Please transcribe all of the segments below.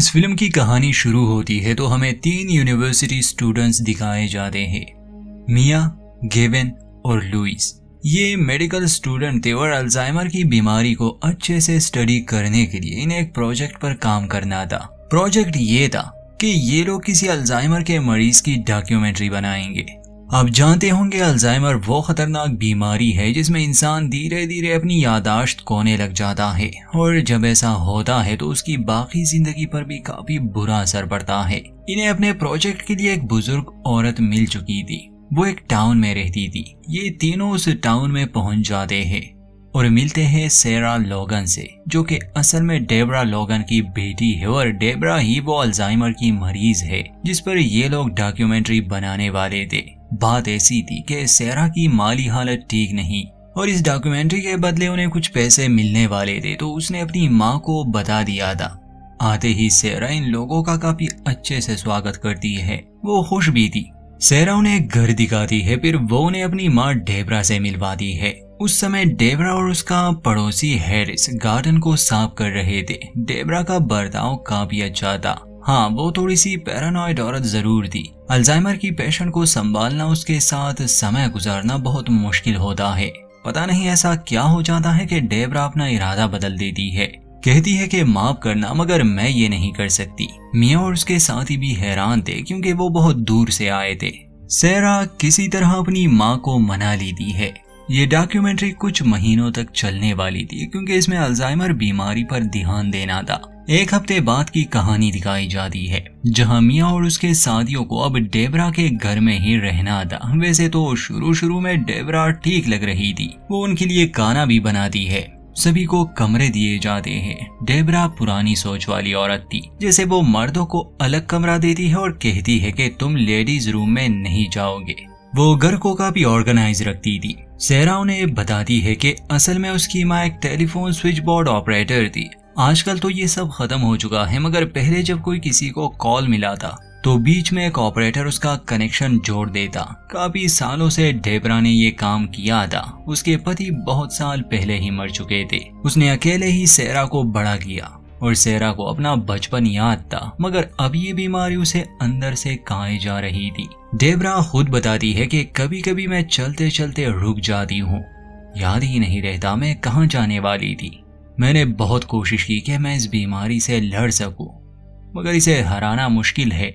इस फिल्म की कहानी शुरू होती है तो हमें 3 यूनिवर्सिटी स्टूडेंट्स दिखाए जाते हैं, मिया, गेविन और लुइस। ये मेडिकल स्टूडेंट थे और अल्जाइमर की बीमारी को अच्छे से स्टडी करने के लिए इन्हें एक प्रोजेक्ट पर काम करना था। प्रोजेक्ट ये था कि ये लोग किसी अल्जाइमर के मरीज की डॉक्यूमेंट्री बनाएंगे। आप जानते होंगे अल्जाइमर वो खतरनाक बीमारी है जिसमें इंसान धीरे धीरे अपनी यादाश्त खोने लग जाता है और जब ऐसा होता है तो उसकी बाकी जिंदगी पर भी काफी बुरा असर पड़ता है। इन्हें अपने प्रोजेक्ट के लिए एक बुजुर्ग औरत मिल चुकी थी। वो एक टाउन में रहती थी। ये तीनों उस टाउन में पहुंच जाते हैं और मिलते हैं सेरा लोगन से, जो कि असल में डेबरा लोगन की बेटी है और डेबरा ही वो अल्जाइमर की मरीज है जिस पर ये लोग डॉक्यूमेंट्री बनाने वाले थे। बात ऐसी थी कि सेरा की माली हालत ठीक नहीं और इस डॉक्यूमेंट्री के बदले उन्हें कुछ पैसे मिलने वाले थे, तो उसने अपनी माँ को बता दिया था। आते ही सेरा इन लोगों का काफी अच्छे से स्वागत करती है। वो खुश भी थी। सेरा उन्हें एक घर दिखाती है, फिर वो उन्हें अपनी माँ डेबरा से मिलवाती है। उस समय डेबरा और उसका पड़ोसी हैरिस गार्डन को साफ कर रहे थे। डेबरा का बर्ताव काफी अच्छा था। हाँ, वो थोड़ी सी पैरानॉइड औरत जरूर थी। अल्जाइमर की पेशेंट को संभालना, उसके साथ समय गुजारना बहुत मुश्किल होता है। पता नहीं ऐसा क्या हो जाता है कि डेबरा अपना इरादा बदल देती है। कहती है कि माफ करना, मगर मैं ये नहीं कर सकती। मिया और उसके साथी भी हैरान थे क्योंकि वो बहुत दूर से आए थे। सेरा किसी तरह अपनी माँ को मना लेती है। ये डॉक्यूमेंट्री कुछ महीनों तक चलने वाली थी क्योंकि इसमें अल्जाइमर बीमारी पर ध्यान देना था। एक हफ्ते बाद की कहानी दिखाई जाती है जहां मिया और उसके साथियों को अब डेबरा के घर में ही रहना था। वैसे तो शुरू में डेबरा ठीक लग रही थी। वो उनके लिए खाना भी बनाती है। सभी को कमरे दिए जाते हैं। डेबरा पुरानी सोच वाली औरत थी, जैसे वो मर्दों को अलग कमरा देती है और कहती है कि तुम लेडीज रूम में नहीं जाओगे। वो घर को काफी ऑर्गेनाइज रखती थी। सेरा उन्हें बताती है कि असल में उसकी माँ एक टेलीफोन स्विच बोर्ड ऑपरेटर थी। आजकल तो ये सब खत्म हो चुका है, मगर पहले जब कोई किसी को कॉल मिला था तो बीच में एक ऑपरेटर उसका कनेक्शन जोड़ देता। काफी सालों से डेबरा ने ये काम किया था। उसके पति बहुत साल पहले ही मर चुके थे। उसने अकेले ही सेरा को बड़ा किया और सेरा को अपना बचपन याद था, मगर अब ये बीमारी उसे अंदर से खाए जा रही थी। डेबरा खुद बताती है कि कभी कभी मैं चलते चलते रुक जाती हूँ, याद ही नहीं रहता मैं कहाँ जाने वाली थी। मैंने बहुत कोशिश की कि मैं इस बीमारी से लड़ सकूं, मगर इसे हराना मुश्किल है।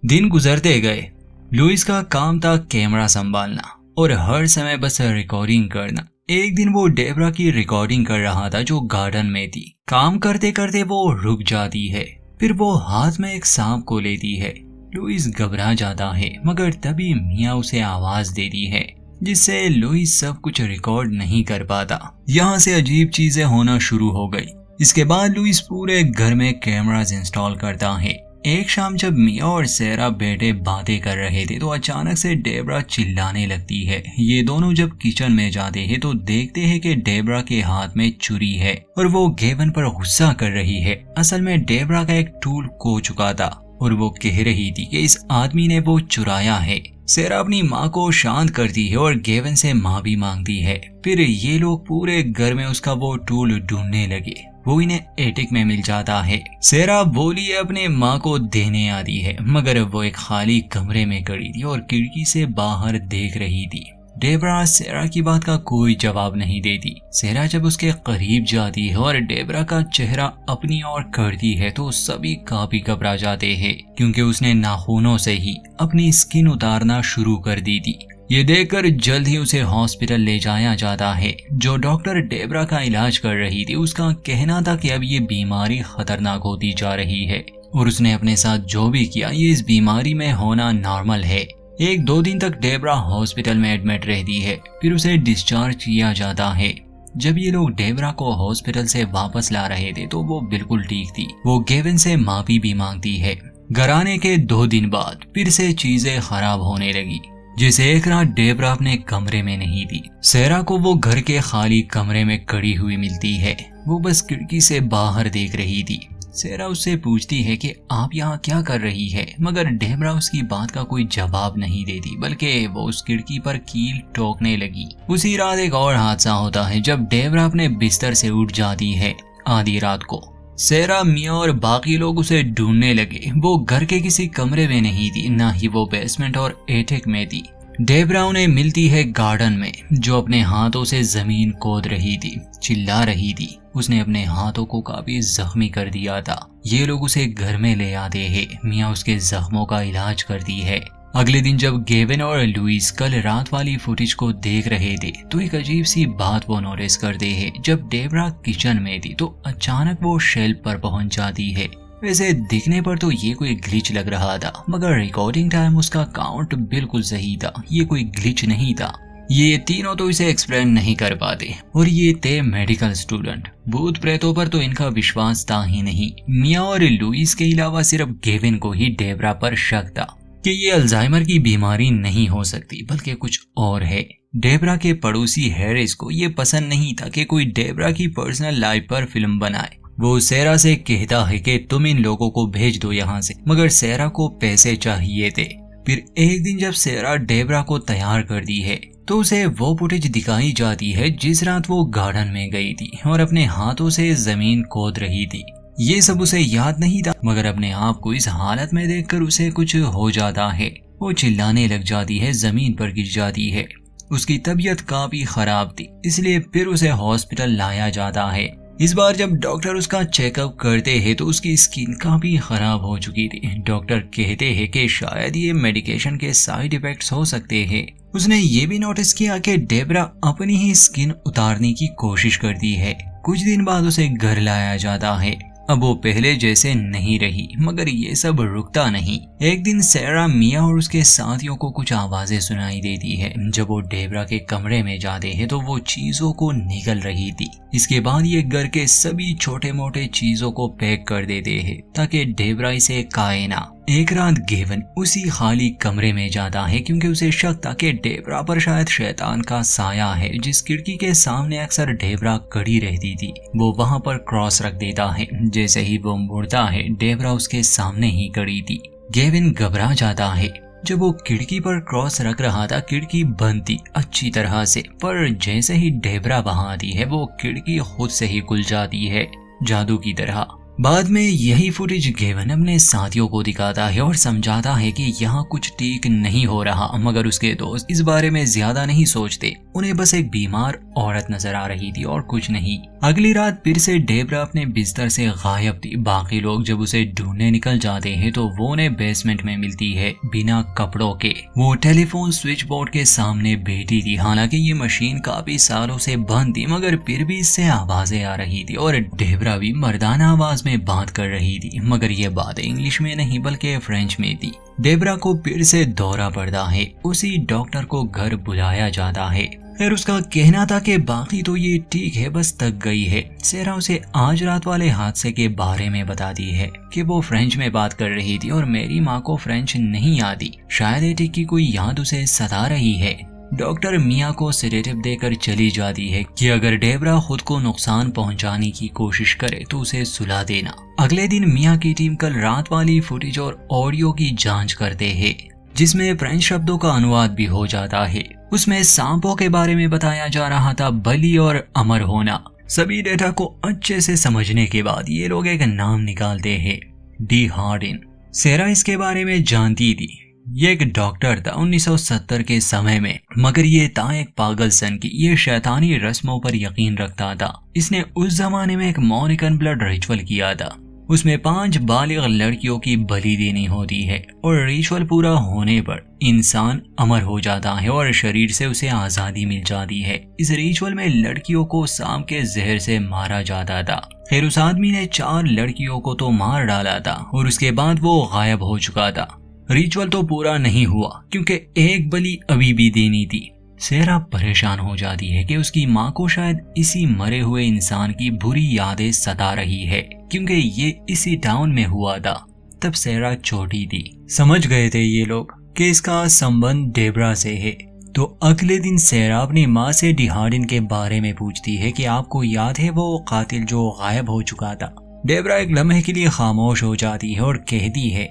दिन गुजरते गए। लुइस का काम था कैमरा संभालना और हर समय बस रिकॉर्डिंग करना। एक दिन वो डेबरा की रिकॉर्डिंग कर रहा था जो गार्डन में थी। काम करते करते वो रुक जाती है, फिर वो हाथ में एक सांप को लेती है। लुइस घबरा जाता है, मगर तभी मिया उसे आवाज देती है जिससे लुइस सब कुछ रिकॉर्ड नहीं कर पाता। यहाँ से अजीब चीजें होना शुरू हो गई। इसके बाद लुइस पूरे घर में कैमरास इंस्टॉल करता है। एक शाम जब मिया और सेरा बैठे बातें कर रहे थे तो अचानक से डेबरा चिल्लाने लगती है। ये दोनों जब किचन में जाते हैं तो देखते हैं कि डेबरा के हाथ में छुरी है और वो गेवन पर गुस्सा कर रही है। असल में डेबरा का एक टूल खो चुका था और वो कह रही थी कि इस आदमी ने वो चुराया है। सेरा अपनी माँ को शांत करती है और गेवन से माफी मांगती है। फिर ये लोग पूरे घर में उसका वो टूल ढूंढने लगे। वो इन्हें एटिक में मिल जाता है। सेरा बोली अपने माँ को देने आती है, मगर वो एक खाली कमरे में खड़ी थी और खिड़की से बाहर देख रही थी। डेबरा सेरा की बात का कोई जवाब नहीं देती। सेरा जब उसके करीब जाती है और डेबरा का चेहरा अपनी ओर करती है तो सभी काफी घबरा जाते हैं क्योंकि उसने नाखूनों से ही अपनी स्किन उतारना शुरू कर दी थी। ये देखकर जल्द ही उसे हॉस्पिटल ले जाया जाता है। जो डॉक्टर डेबरा का इलाज कर रही थी उसका कहना था कि अब ये बीमारी खतरनाक होती जा रही है और उसने अपने साथ जो भी किया ये इस बीमारी में होना नॉर्मल है। 1-2 दिन तक डेबरा हॉस्पिटल में एडमिट रहती है, फिर उसे डिस्चार्ज किया जाता है। जब ये लोग डेबरा को हॉस्पिटल से वापस ला रहे थे तो वो बिल्कुल ठीक थी। वो गेविन से माफी भी मांगती है। घर आने के 2 दिन बाद फिर से चीजें खराब होने लगी। जिसे एक रात डेबरा अपने कमरे में नहीं थी। सेरा को वो घर के खाली कमरे में खड़ी हुई मिलती है। वो बस खिड़की से बाहर देख रही थी। सेरा उससे पूछती है कि आप यहाँ क्या कर रही है, मगर डेबरा उसकी बात का कोई जवाब नहीं देती, बल्कि वो उस खिड़की पर कील ठोकने लगी। उसी रात एक और हादसा होता है जब डेबरा अपने बिस्तर से उठ जाती है आधी रात को। सेरा, मिया और बाकी लोग उसे ढूंढने लगे। वो घर के किसी कमरे में नहीं थी, ना ही वो बेसमेंट और एटिक में थी। डेबरा उन्हें मिलती है गार्डन में, जो अपने हाथों से जमीन खोद रही थी, चिल्ला रही थी। उसने अपने हाथों को काफी जख्मी कर दिया था। ये लोग उसे घर में ले आते हैं। मिया उसके जख्मों का इलाज करती है। अगले दिन जब गेविन और लुइस कल रात वाली फुटेज को देख रहे थे तो एक अजीब सी बात वो नोटिस करते हैं। जब डेबरा किचन में थी तो अचानक वो शेल्फ पर पहुंच जाती है। वैसे दिखने पर तो ये कोई ग्लिच लग रहा था, मगर रिकॉर्डिंग टाइम उसका काउंट बिल्कुल सही था। ये कोई ग्लिच नहीं था। ये तीनों तो इसे एक्सप्लेन नहीं कर पाते, और ये थे मेडिकल स्टूडेंट। भूत प्रेतों पर तो इनका विश्वास था ही नहीं। मिया और लुइस के अलावा सिर्फ गेविन को ही डेबरा पर शक था कि ये अल्जाइमर की बीमारी नहीं हो सकती, बल्कि कुछ और है। डेबरा के पड़ोसी हैरिस को ये पसंद नहीं था कि कोई डेबरा की पर्सनल लाइफ पर फिल्म बनाए। वो सेरा से कहता है कि तुम इन लोगों को भेज दो यहाँ से, मगर सेरा को पैसे चाहिए थे। फिर एक दिन जब सेरा डेबरा को तैयार कर दी है तो उसे वो फुटेज दिखाई जाती है जिस रात वो गार्डन में गई थी और अपने हाथों से जमीन खोद रही थी। ये सब उसे याद नहीं था, मगर अपने आप को इस हालत में देखकर उसे कुछ हो जाता है। वो चिल्लाने लग जाती है, जमीन पर गिर जाती है। उसकी तबीयत काफी खराब थी, इसलिए फिर उसे हॉस्पिटल लाया जाता है। इस बार जब डॉक्टर उसका चेकअप करते हैं तो उसकी स्किन काफी खराब हो चुकी थी। डॉक्टर कहते हैं कि शायद ये मेडिकेशन के साइड इफेक्ट्स हो सकते हैं। उसने ये भी नोटिस किया कि डेबरा अपनी ही स्किन उतारने की कोशिश करती है। कुछ दिन बाद उसे घर लाया जाता है। अब वो पहले जैसे नहीं रही, मगर ये सब रुकता नहीं। एक दिन सेरा, मिया और उसके साथियों को कुछ आवाजें सुनाई देती है। जब वो डेबरा के कमरे में जाते हैं तो वो चीजों को निगल रही थी। इसके बाद ये घर के सभी छोटे मोटे चीजों को पैक कर देते हैं ताकि डेबरा इसे खाए ना। एक रात गेविन उसी खाली कमरे में जाता है क्योंकि उसे शक था कि डेबरा पर शायद शैतान का साया है। जिस खिड़की के सामने अक्सर डेबरा खड़ी रहती थी, वो वहां पर क्रॉस रख देता है। जैसे ही वो मुड़ता है, डेबरा उसके सामने ही खड़ी थी। गेविन घबरा जाता है। जब वो खिड़की पर क्रॉस रख रहा था, खिड़की बंद थी अच्छी तरह से, पर जैसे ही डेबरा वहां आती है वो खिड़की खुद से ही खुल जाती है, जादू की तरह। बाद में यही फुटेज गेविन अपने साथियों को दिखाता है और समझाता है कि यहाँ कुछ ठीक नहीं हो रहा, मगर उसके दोस्त इस बारे में ज्यादा नहीं सोचते। उन्हें बस एक बीमार औरत नजर आ रही थी और कुछ नहीं। अगली रात फिर से डेबरा अपने बिस्तर से गायब थी। बाकी लोग जब उसे ढूंढने निकल जाते हैं तो वो उन्हें बेसमेंट में मिलती है, बिना कपड़ों के। वो टेलीफोन स्विच बोर्ड के सामने बैठी थी। हालांकि ये मशीन काफी सालों से बंद थी, मगर फिर भी इससे आवाजें आ रही थी और डेबरा भी मर्दाना आवाज में बात कर रही थी, मगर ये बात इंग्लिश में नहीं बल्कि फ्रेंच में थी। डेबरा को फिर से दौरा पड़ता है। उसी डॉक्टर को घर बुलाया जाता है। फिर उसका कहना था कि बाकी तो ये ठीक है, बस थक गई है। सेरा उसे आज रात वाले हादसे के बारे में बताती है कि वो फ्रेंच में बात कर रही थी और मेरी माँ को फ्रेंच नहीं आती। शायद एटिक की कोई याद उसे सता रही है। डॉक्टर मिया को सेडेटिव देकर चली जाती है कि अगर डेबरा खुद को नुकसान पहुंचाने की कोशिश करे तो उसे सुला देना। अगले दिन मिया की टीम कल रात वाली फुटेज और ऑडियो की जांच करते हैं, जिसमें फ्रेंच शब्दों का अनुवाद भी हो जाता है। उसमें सांपों के बारे में बताया जा रहा था, बलि और अमर होना। सभी डेटा को अच्छे से समझने के बाद ये लोग एक नाम निकालते हैं, डी हार्डिन। सेरा इसके बारे में जानती थी। ये एक डॉक्टर था 1970 के समय में, मगर ये था एक पागल सन की। ये शैतानी रस्मों पर यकीन रखता था। इसने उस जमाने में एक मोनिकन ब्लड रिचुअल किया था। उसमें 5 बालिग लड़कियों की बलि देनी होती है और रिचुअल पूरा होने पर इंसान अमर हो जाता है और शरीर से उसे आजादी मिल जाती है। इस रिचुअल में लड़कियों को सांप के जहर से मारा जाता था। फिर उस आदमी ने 4 लड़कियों को तो मार डाला था और उसके बाद वो गायब हो चुका था। रिचुअल तो पूरा नहीं हुआ क्योंकि एक बलि अभी भी देनी थी। सेरा परेशान हो जाती है कि उसकी माँ को शायद इसी मरे हुए इंसान की बुरी यादें सता रही है, क्योंकि ये इसी टाउन में हुआ था। तब सेरा छोटी थी। समझ गए थे ये लोग कि इसका संबंध डेबरा से है। तो अगले दिन सेरा अपनी माँ से डी हार्डिन के बारे में पूछती है कि आपको याद है वो कातिल जो गायब हो चुका था। डेबरा एक लम्हे के लिए खामोश हो जाती है और कहती है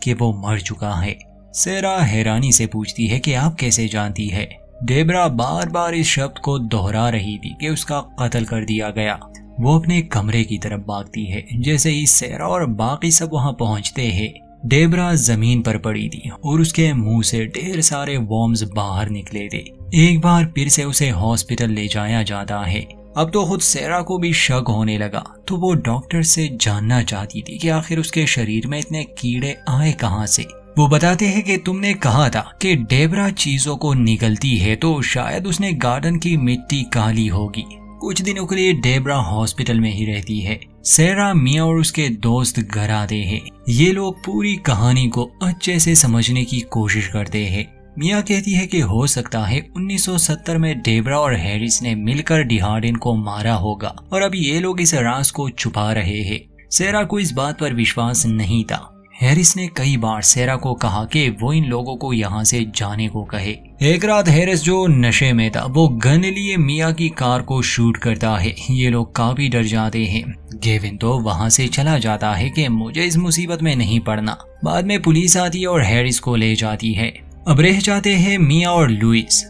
कि वो मर चुका है। सेरा हैरानी से पूछती है कि आप कैसे जानती है। डेबरा बार बार इस शब्द को दोहरा रही थी कि उसका कत्ल कर दिया गया। वो अपने कमरे की तरफ भागती है। जैसे ही सेरा और बाकी सब वहां पहुंचते हैं, डेबरा जमीन पर पड़ी थी और उसके मुंह से ढेर सारे वॉर्म्स बाहर निकले थे। एक बार फिर से उसे हॉस्पिटल ले जाया जाता है। अब तो खुद सेरा को भी शक होने लगा, तो वो डॉक्टर से जानना चाहती थी कि आखिर उसके शरीर में इतने कीड़े आए कहां से। वो बताते हैं कि तुमने कहा था कि डेबरा चीजों को निगलती है, तो शायद उसने गार्डन की मिट्टी काली होगी। कुछ दिनों के लिए डेबरा हॉस्पिटल में ही रहती है। सेरा, मिया और उसके दोस्त घर आते हैं। ये लोग पूरी कहानी को अच्छे से समझने की कोशिश करते हैं। मिया कहती है कि हो सकता है 1970 में डेबरा और हैरिस ने मिलकर डिहार्डिन को मारा होगा और अब ये लोग इस राज को छुपा रहे हैं। सेरा को इस बात पर विश्वास नहीं था। हैरिस ने कई बार सेरा को कहा कि वो इन लोगों को यहाँ से जाने को कहे। एक रात हैरिस, जो नशे में था, वो गन लिए मिया की कार को शूट करता है। ये लोग काफी डर जाते हैं। गेविन तो वहाँ से चला जाता है कि मुझे इस मुसीबत में नहीं पड़ना। बाद में पुलिस आती है और हैरिस को ले जाती है। अब रह जाते हैं मिया और लुइस।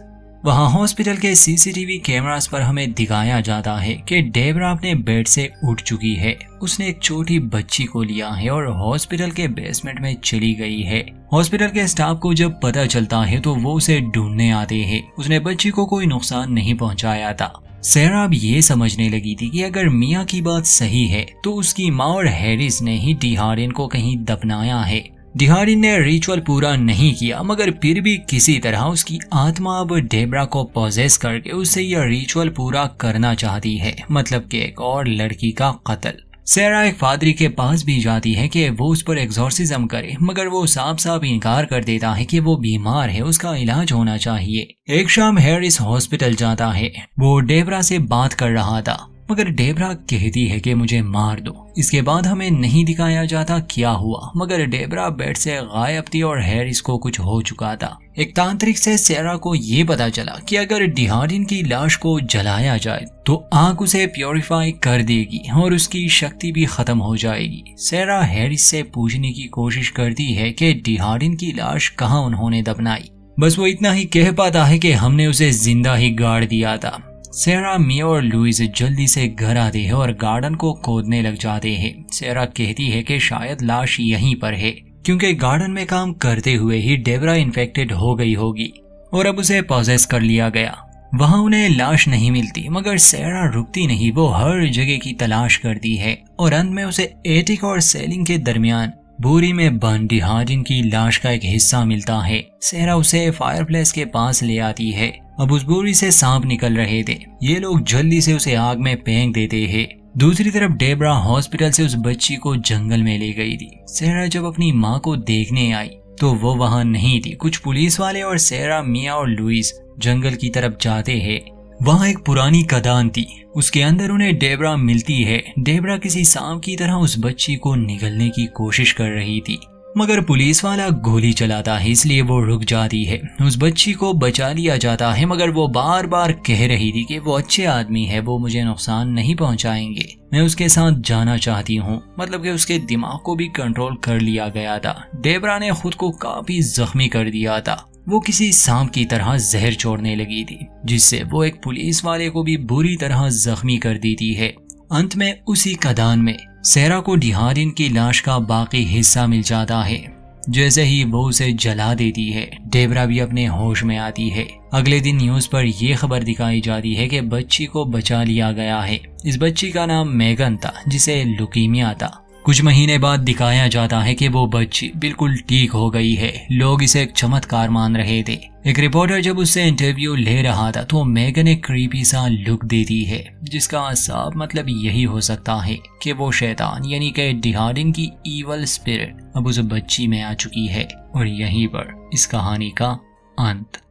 वहाँ हॉस्पिटल के सीसीटीवी कैमरास पर हमें दिखाया जाता है कि डेबरा अपने बेड से उठ चुकी है। उसने एक छोटी बच्ची को लिया है और हॉस्पिटल के बेसमेंट में चली गई है। हॉस्पिटल के स्टाफ को जब पता चलता है तो वो उसे ढूंढने आते हैं। उसने बच्ची को कोई नुकसान नहीं पहुंचाया था। सेरा अब ये समझने लगी थी कि अगर मिया की बात सही है तो उसकी माँ और हैरिस ने ही डिहार्डिन को कहीं दफनाया है। डिहार्डिन ने रिचुअल पूरा नहीं किया, मगर फिर भी किसी तरह उसकी आत्मा अब डेबरा को पॉजेस करके उससे यह रिचुअल पूरा करना चाहती है, मतलब कि एक और लड़की का कत्ल। सेरा एक पादरी के पास भी जाती है कि वो उस पर एग्जॉर्सिज्म करे, मगर वो साफ साफ इनकार कर देता है कि वो बीमार है, उसका इलाज होना चाहिए। एक शाम हैरिस हॉस्पिटल जाता है। वो डेबरा से बात कर रहा था, मगर डेबरा कहती है कि मुझे मार दो। इसके बाद हमें नहीं दिखाया जाता क्या हुआ, मगर डेबरा बेड से गायब थी और हैरिस को कुछ हो चुका था। एक तांत्रिक से सेरा को ये पता चला कि अगर डिहार्डिन की लाश को जलाया जाए तो आग उसे प्योरीफाई कर देगी और उसकी शक्ति भी खत्म हो जाएगी। सेरा हैरिस से पूछने की कोशिश करती है कि डिहार्डिन की लाश कहाँ उन्होंने दफनाई। बस वो इतना ही कह पाता है कि हमने उसे जिंदा ही गाड़ दिया था। सेरा, मिया और लुइस जल्दी से घर आते हैं और गार्डन को खोदने लग जाते हैं। सेरा कहती है कि शायद लाश यहीं पर है, क्योंकि गार्डन में काम करते हुए ही डेबरा इन्फेक्टेड हो गई होगी और अब उसे पॉजेस कर लिया गया। वहाँ उन्हें लाश नहीं मिलती, मगर सेरा रुकती नहीं। वो हर जगह की तलाश करती है और अंत में उसे एटिक और सेलिंग के दरमियान बोरी में बंद डिहार्डिन की लाश का एक हिस्सा मिलता है। सेरा उसे फायरप्लेस के पास ले आती है। अब उस बोरी से सांप निकल रहे थे। ये लोग जल्दी से उसे आग में फेंक देते हैं। दूसरी तरफ डेबरा हॉस्पिटल से उस बच्ची को जंगल में ले गई थी। सेरा जब अपनी माँ को देखने आई तो वो वहाँ नहीं थी। कुछ पुलिस वाले और सेरा, मिया और लुइस जंगल की तरफ जाते हैं। वहाँ एक पुरानी खदान थी, उसके अंदर उन्हें डेबरा मिलती है। डेबरा किसी सांप की तरह उस बच्ची को निगलने की कोशिश कर रही थी, मगर पुलिस वाला गोली चलाता है, इसलिए वो रुक जाती है। उस बच्ची को बचा लिया जाता है, मगर वो बार बार कह रही थी कि वो अच्छे आदमी है, वो मुझे नुकसान नहीं पहुंचाएंगे, मैं उसके साथ जाना चाहती हूँ। मतलब कि उसके दिमाग को भी कंट्रोल कर लिया गया था। डेबरा ने खुद को काफी जख्मी कर दिया था। वो किसी सांप की तरह जहर छोड़ने लगी थी, जिससे वो एक पुलिस वाले को भी बुरी तरह जख्मी कर देती है। अंत में उसी खदान में सेरा को डिहार्डिन की लाश का बाकी हिस्सा मिल जाता है। जैसे ही वो उसे जला देती है, डेबरा भी अपने होश में आती है। अगले दिन न्यूज पर यह खबर दिखाई जाती है कि बच्ची को बचा लिया गया है। इस बच्ची का नाम मेगन था, जिसे लुकीमिया था। कुछ महीने बाद दिखाया जाता है कि वो बच्ची बिल्कुल ठीक हो गई है। लोग इसे एक चमत्कार मान रहे थे। एक रिपोर्टर जब उससे इंटरव्यू ले रहा था तो मेगन एक क्रीपी सा लुक देती है, जिसका साफ मतलब यही हो सकता है कि वो शैतान यानी कि डिहार्डिन की ईवल स्पिरिट अब उस बच्ची में आ चुकी है। और यहीं पर इस कहानी का अंत।